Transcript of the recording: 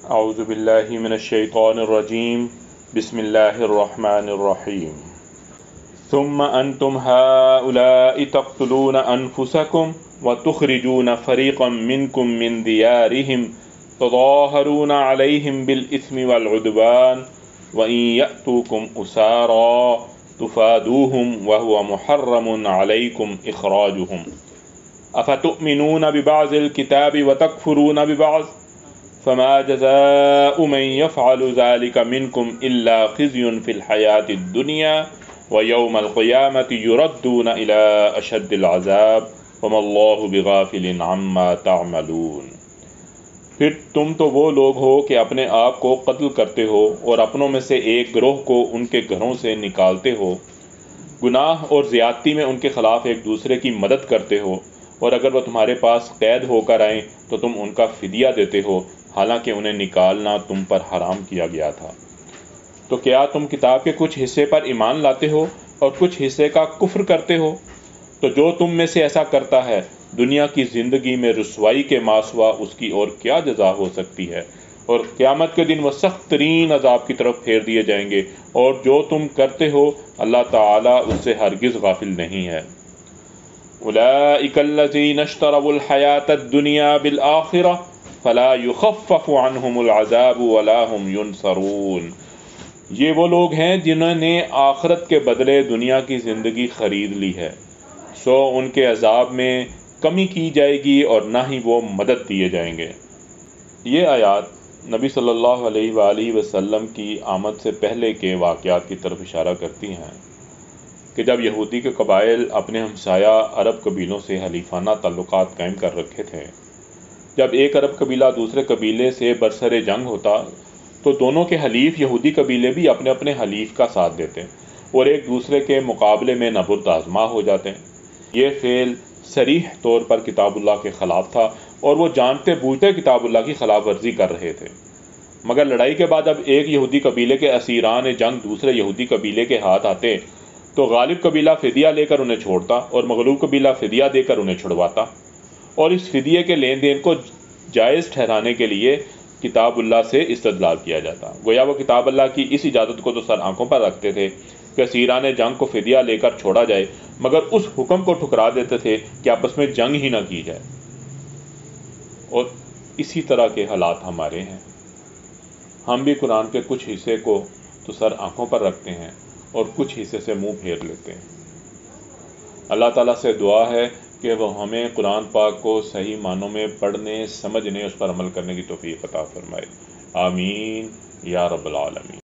اعوذ باللہ من الشیطان الرجیم بسم اللہ الرحمن الرحیم ثم انتم هؤلاء تقتلون انفسکم وتخرجون فریقا منکم من دیارہم تظاہرون علیہم بالإثم والعدوان وإن يأتوكم أسارى تفادوهم وهو محرم عليكم إخراجهم أفتؤمنون ببعض الكتاب وتكفرون ببعض فما جزاء من يفعل ذلك منكم إلا خزي في الحياة الدنيا ويوم القيامة يردون إلى أشد العذاب وما الله بغافل عما تعملون۔ پھر تم تو وہ لوگ ہو کہ اپنے آپ کو قتل کرتے ہو اور اپنوں میں سے ایک گروہ کو ان کے گھروں سے نکالتے ہو، گناہ اور زیادتی میں ان کے خلاف ایک دوسرے کی مدد کرتے ہو، اور اگر وہ تمہارے پاس قید ہو کر آئیں تو تم ان کا فدیہ دیتے ہو، حالانکہ انہیں نکالنا تم پر حرام کیا گیا تھا۔ تو کیا تم کتاب کے کچھ حصے پر ایمان لاتے ہو اور کچھ حصے کا کفر کرتے ہو؟ تو جو تم میں سے ایسا کرتا ہے دنیا کی زندگی میں رسوائی کے ماسوا اس کی اور کیا جزا ہو سکتی ہے، اور قیامت کے دن وہ سخت ترین عذاب کی طرف پھیر دیے جائیں گے، اور جو تم کرتے ہو اللہ تعالیٰ اس سے ہرگز غافل نہیں ہے۔ اولئک الذین اشتروا الحیاة الدنیا بالآخرہ فلا یخفف عنہم العذاب ولا هم ینصرون۔ یہ وہ لوگ ہیں جنہوں نے آخرت کے بدلے دنیا کی زندگی خرید لی ہے، سو ان کے عذاب میں کمی کی جائے گی اور نہ ہی وہ مدد دیے جائیں گے۔ یہ آیات نبی صلی اللہ علیہ وآلہ وسلم کی آمد سے پہلے کے واقعات کی طرف اشارہ کرتی ہیں کہ جب یہودی کے قبائل اپنے ہمسایہ عرب قبیلوں سے حلیفانہ تعلقات قائم کر رکھے تھے، جب ایک عرب قبیلہ دوسرے قبیلے سے برسر جنگ ہوتا تو دونوں کے حلیف یہودی قبیلے بھی اپنے اپنے حلیف کا ساتھ دیتے اور ایک دوسرے کے مقابلے میں نبرد آزما ہو جاتے۔ یہ فعل صریح طور پر کتاب اللہ کے خلاف تھا اور وہ جانتے بوجھتے کتاب اللہ کی خلاف ورزی کر رہے تھے، مگر لڑائی کے بعد جب ایک یہودی قبیلے کے اسیران جنگ دوسرے یہودی قبیلے کے ہاتھ آتے تو غالب قبیلہ فدیہ لے کر انہیں چھوڑتا اور مغلوب قبیلہ فدیہ دے کر انہیں چھڑواتا، اور اس فدیے کے لین دین کو جائز ٹھہرانے کے لیے کتاب اللہ سے استدلال کیا جاتا۔ گویا وہ کتاب اللہ کی اس اجازت کو تو سر آنکھوں پر رکھتے تھے کہ اسیران جنگ کو فدیہ لے کر چھوڑا جائے، مگر اس حکم کو ٹھکرا دیتے تھے کہ آپس میں جنگ ہی نہ کی جائے۔ اور اسی طرح کے حالات ہمارے ہیں، ہم بھی قرآن کے کچھ حصے کو تو سر آنکھوں پر رکھتے ہیں اور کچھ حصے سے منہ پھیر لیتے ہیں۔ اللہ تعالیٰ سے دعا ہے کہ وہ ہمیں قرآن پاک کو صحیح معنوں میں پڑھنے، سمجھنے، اس پر عمل کرنے کی توفیق عطا فرمائے۔ آمین یا رب العالمین۔